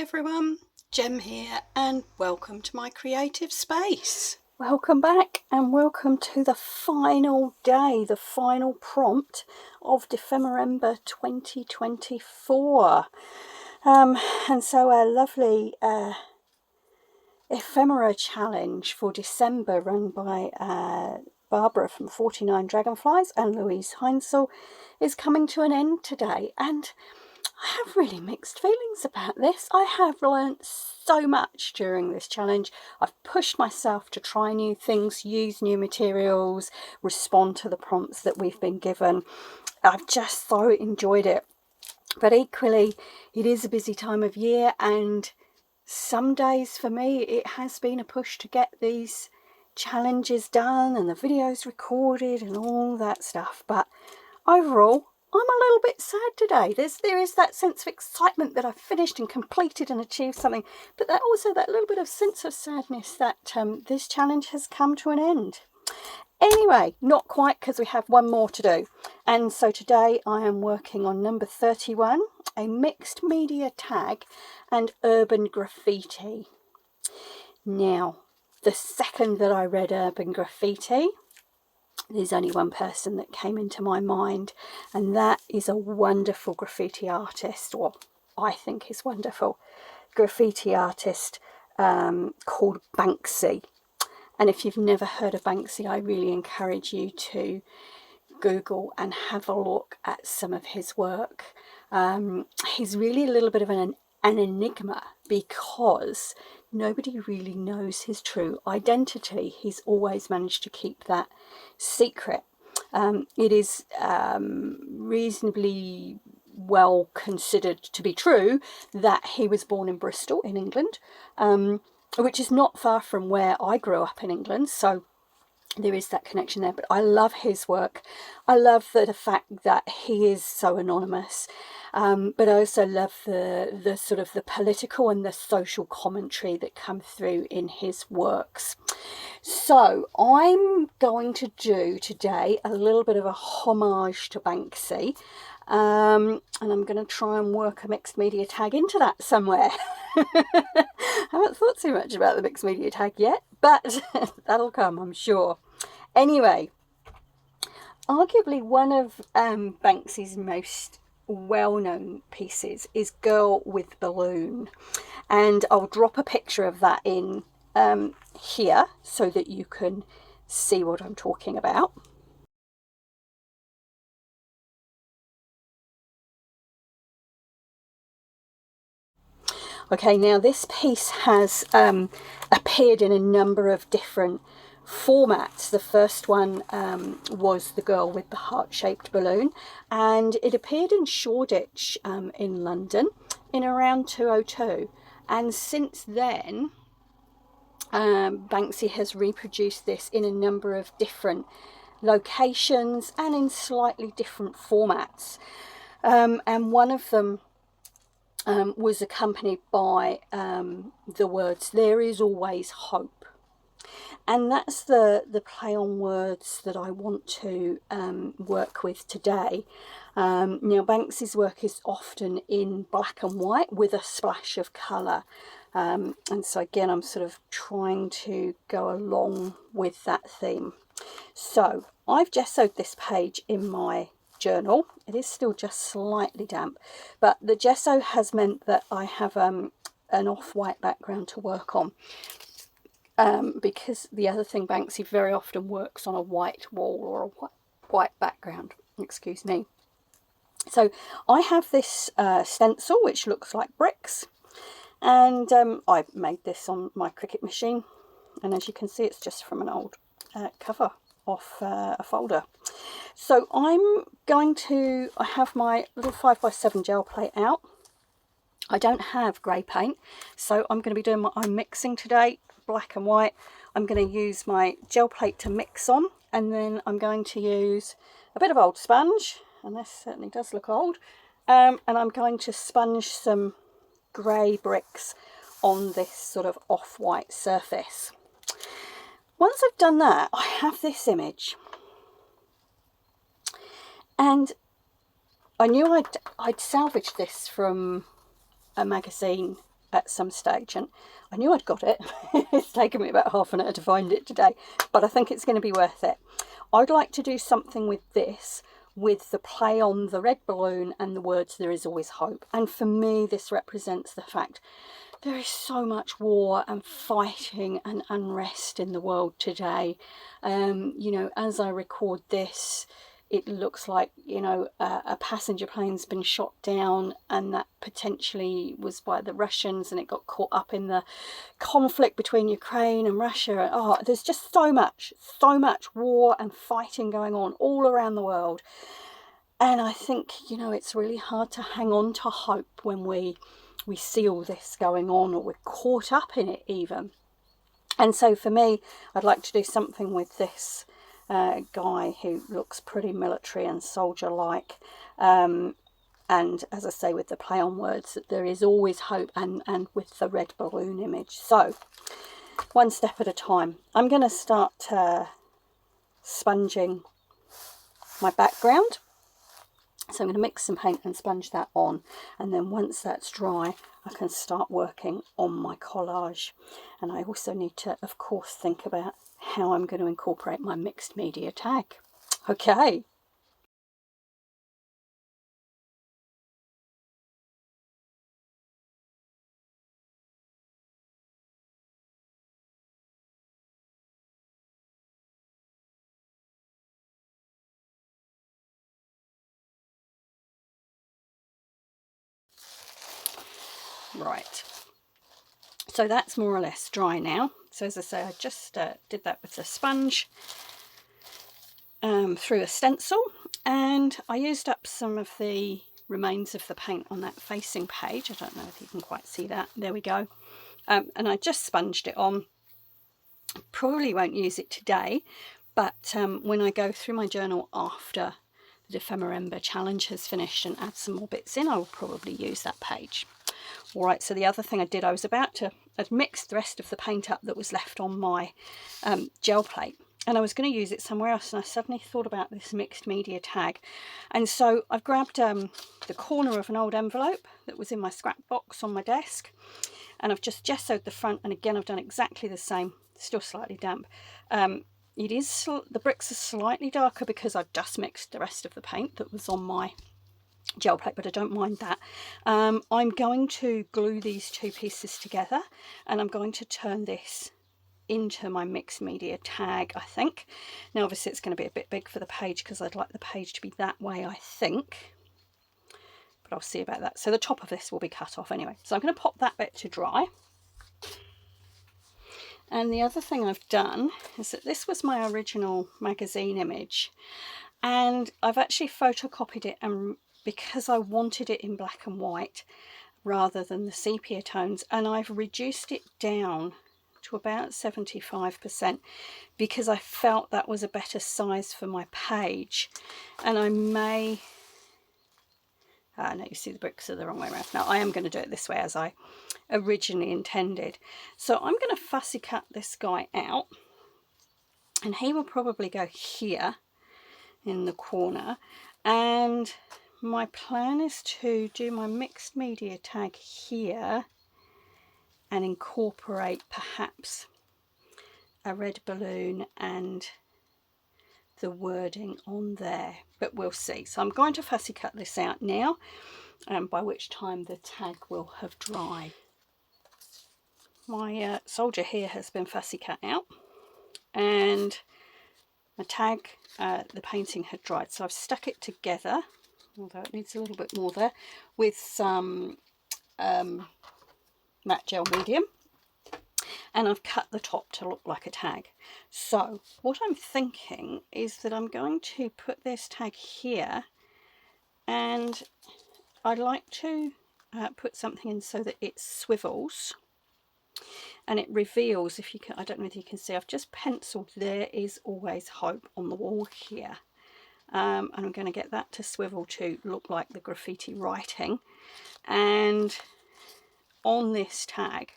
everyone, Jem here and welcome to my creative space. Welcome back and welcome to the final day, the final prompt of dephemerember 2024. And so our lovely ephemera challenge for December, run by Barbara from 49 Dragonflies and Louise Heinzel, is coming to an end today, and I have really mixed feelings about this. I have learnt so much during this challenge. I've pushed myself to try new things, use new materials, respond to the prompts that we've been given. I've just so enjoyed it. But equally, it is a busy time of year, and some days for me it has been a push to get these challenges done and the videos recorded and all that stuff. But overall, I'm a little bit sad today. There is that sense of excitement that I've finished and completed and achieved something, but also that little bit of sense of sadness that this challenge has come to an end. Anyway, not quite, because we have one more to do. And so today I am working on number 31, a mixed media tag and urban graffiti. Now, the second that I read urban graffiti, there's only one person that came into my mind, and that is a wonderful graffiti artist, or I think is wonderful, graffiti artist called Banksy. And if you've never heard of Banksy, I really encourage you to Google and have a look at some of his work. He's really a little bit of an enigma, because nobody really knows his true identity. He's always managed to keep that secret. It is reasonably well considered to be true that he was born in Bristol in England, which is not far from where I grew up in England, so there is that connection there. But I love his work. I love the fact that he is so anonymous, but I also love the sort of the political and the social commentary that come through in his works. So I'm going to do today a little bit of a homage to Banksy, and I'm going to try and work a mixed media tag into that somewhere. I haven't thought too much about the mixed media tag yet, but that'll come, I'm sure. Anyway, arguably one of Banksy's most well-known pieces is Girl with Balloon, and I'll drop a picture of that in here so that you can see what I'm talking about. Okay, now this piece has appeared in a number of different formats. The first one was The Girl with the Heart-Shaped Balloon, and it appeared in Shoreditch in London in around 2002. And since then, Banksy has reproduced this in a number of different locations and in slightly different formats. And one of them was accompanied by the words, "There is always hope." And that's the play on words that I want to work with today. Now, Banksy's work is often in black and white with a splash of colour. And so again, I'm sort of trying to go along with that theme. So I've gessoed this page in my journal. It is still just slightly damp, but the gesso has meant that I have an off-white background to work on, because the other thing, Banksy very often works on a white wall or a white background, excuse me. So I have this stencil which looks like bricks, and I made this on my Cricut machine, and as you can see, it's just from an old cover off a folder. So I have my little 5x7 gel plate out. I don't have grey paint, so I'm going to be doing I'm mixing today, black and white. I'm going to use my gel plate to mix on, and then I'm going to use a bit of old sponge, and this certainly does look old, and I'm going to sponge some grey bricks on this sort of off-white surface. Once I've done that, I have this image, and I knew I'd salvaged this from a magazine at some stage, and I knew I'd got it. It's taken me about half an hour to find it today, but I think it's going to be worth it. I'd like to do something with this, with the play on the red balloon and the words "there is always hope." And for me, this represents the fact there is so much war and fighting and unrest in the world today. You know, as I record this, it looks like, you know, a passenger plane's been shot down, and that potentially was by the Russians, and it got caught up in the conflict between Ukraine and Russia. Oh, there's just so much war and fighting going on all around the world. And I think, you know, it's really hard to hang on to hope when we see all this going on, or we're caught up in it even. And so for me, I'd like to do something with this guy who looks pretty military and soldier-like, and as I say, with the play on words that there is always hope, and with the red balloon image. So one step at a time. I'm going to start sponging my background. So I'm going to mix some paint and sponge that on, and then once that's dry, I can start working on my collage. And I also need to, of course, think about how I'm going to incorporate my mixed media tag. Okay. Right. So that's more or less dry now. So as I say, I just did that with the sponge through a stencil, and I used up some of the remains of the paint on that facing page. I don't know if you can quite see that. There we go. And I just sponged it on. Probably won't use it today, but when I go through my journal after the dephemerember challenge has finished and add some more bits in, I will probably use that page. All right, so the other thing I did, I'd mixed the rest of the paint up that was left on my gel plate, and I was going to use it somewhere else, and I suddenly thought about this mixed media tag. And so I've grabbed the corner of an old envelope that was in my scrap box on my desk, and I've just gessoed the front, and again I've done exactly the same, still slightly damp. The bricks are slightly darker because I've just mixed the rest of the paint that was on my gel plate, but I don't mind that. I'm going to glue these two pieces together, and I'm going to turn this into my mixed media tag, I think. Now obviously it's going to be a bit big for the page because I'd like the page to be that way, I think, but I'll see about that. So the top of this will be cut off anyway, so I'm going to pop that bit to dry. And the other thing I've done is that this was my original magazine image, and I've actually photocopied it, and because I wanted it in black and white rather than the sepia tones, and I've reduced it down to about 75% because I felt that was a better size for my page. And I may, no, you see the bricks are the wrong way around. Now I am going to do it this way as I originally intended. So I'm going to fussy cut this guy out, and he will probably go here in the corner, and my plan is to do my mixed media tag here and incorporate perhaps a red balloon and the wording on there, but we'll see. So I'm going to fussy cut this out now, by which time the tag will have dried. My soldier here has been fussy cut out, and my tag, the painting had dried, so I've stuck it together, although it needs a little bit more there, with some matte gel medium, and I've cut the top to look like a tag. So what I'm thinking is that I'm going to put this tag here, and I'd like to put something in so that it swivels and it reveals, if you can, I don't know if you can see, I've just penciled "there is always hope" on the wall here, and I'm going to get that to swivel to look like the graffiti writing. And on this tag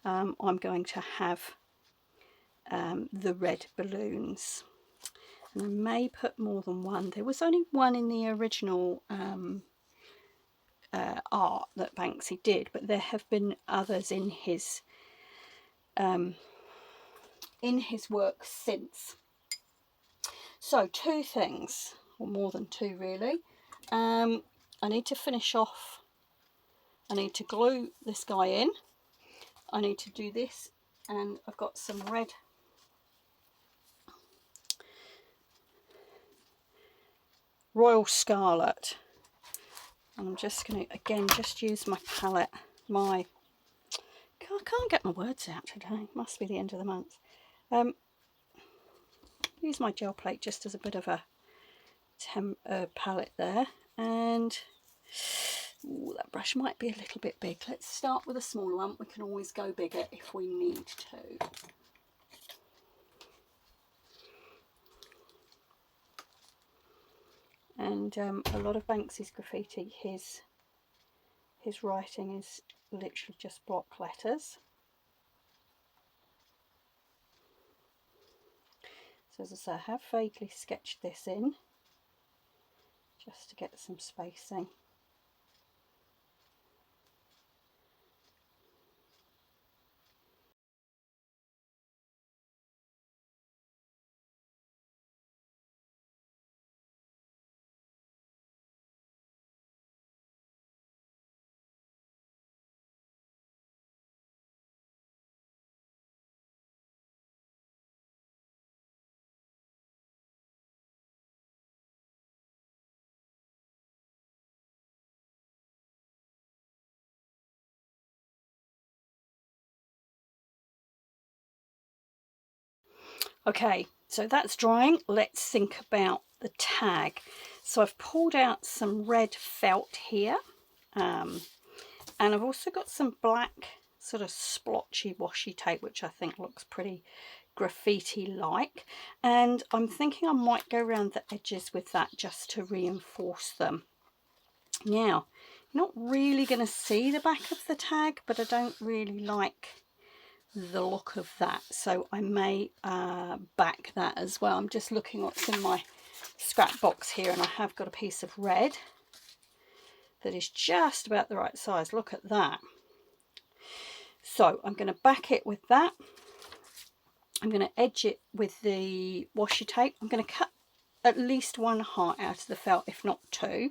I'm going to have the red balloons, and I may put more than one. There was only one in the original art that Banksy did, but there have been others in his work since. So 2 things, or more than 2 really. I need to finish off, I need to glue this guy in, I need to do this, and I've got some red Royal Scarlet, and I'm just going to again just use my palette, I can't get my words out today, must be the end of the month. Use my gel plate just as a bit of a palette there, and ooh, that brush might be a little bit big. Let's start with a smaller one, we can always go bigger if we need to. And a lot of Banksy's graffiti, his writing is literally just block letters. So as I say, I have vaguely sketched this in just to get some spacing. Okay, so that's drying. Let's think about the tag. So I've pulled out some red felt here, and I've also got some black sort of splotchy washi tape, which I think looks pretty graffiti-like, and I'm thinking I might go around the edges with that just to reinforce them. Now, you're not really going to see the back of the tag, but I don't really like the look of that, so I may back that as well. I'm just looking what's in my scrap box here, and I have got a piece of red that is just about the right size. Look at that. So I'm going to back it with that. I'm going to edge it with the washi tape. I'm going to cut at least 1 heart out of the felt, if not 2,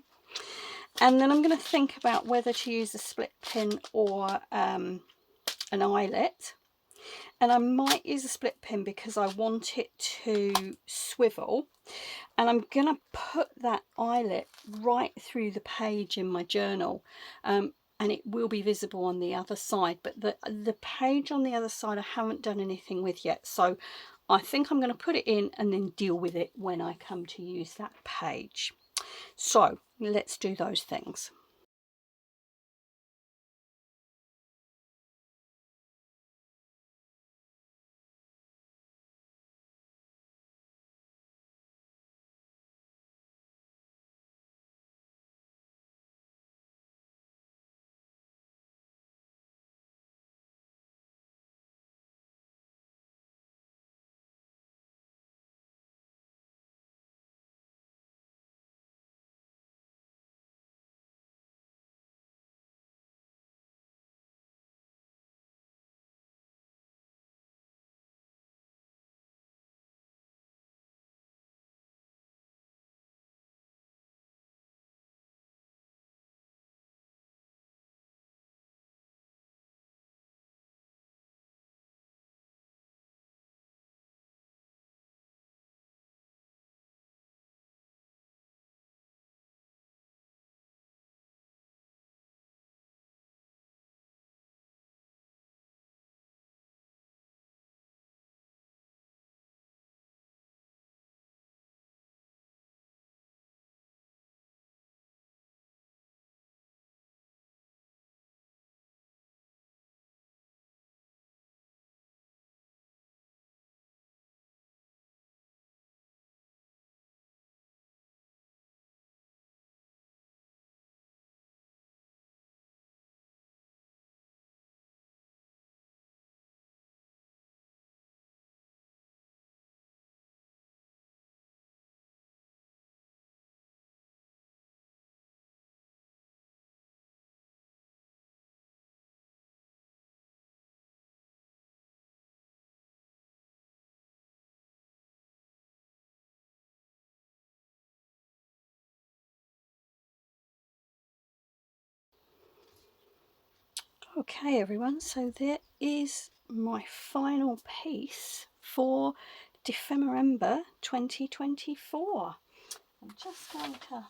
and then I'm going to think about whether to use a split pin or an eyelet. And I might use a split pin because I want it to swivel, and I'm gonna put that eyelet right through the page in my journal, and it will be visible on the other side, but the page on the other side I haven't done anything with yet, so I think I'm going to put it in and then deal with it when I come to use that page. So let's do those things. Okay everyone, so there is my final piece for dephemerember 2024. I'm just going to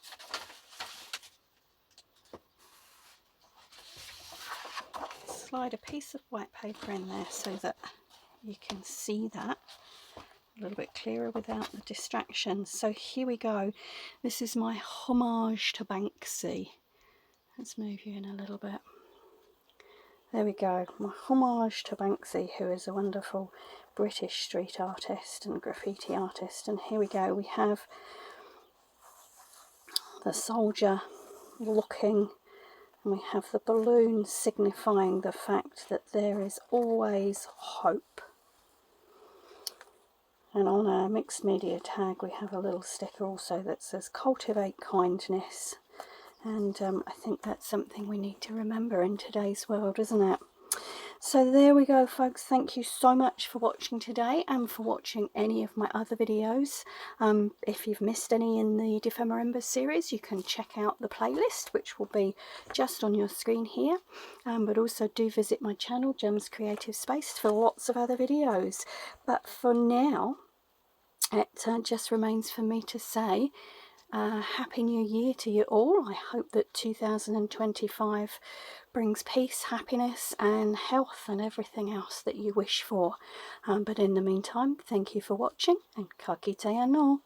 slide a piece of white paper in there so that you can see that a little bit clearer without the distractions. So here we go. This is my homage to Banksy. Let's move you in a little bit. There we go, my homage to Banksy, who is a wonderful British street artist and graffiti artist. And here we go, we have the soldier looking, and we have the balloon signifying the fact that there is always hope. And on our mixed media tag we have a little sticker also that says cultivate kindness. And I think that's something we need to remember in today's world, isn't it? So there we go folks, thank you so much for watching today and for watching any of my other videos. If you've missed any in the dephemerember series, you can check out the playlist, which will be just on your screen here. But also do visit my channel, Gem's Creative Space, for lots of other videos. But for now, it just remains for me to say Happy New Year to you all. I hope that 2025 brings peace, happiness and health and everything else that you wish for. But in the meantime, thank you for watching and ka kite anō.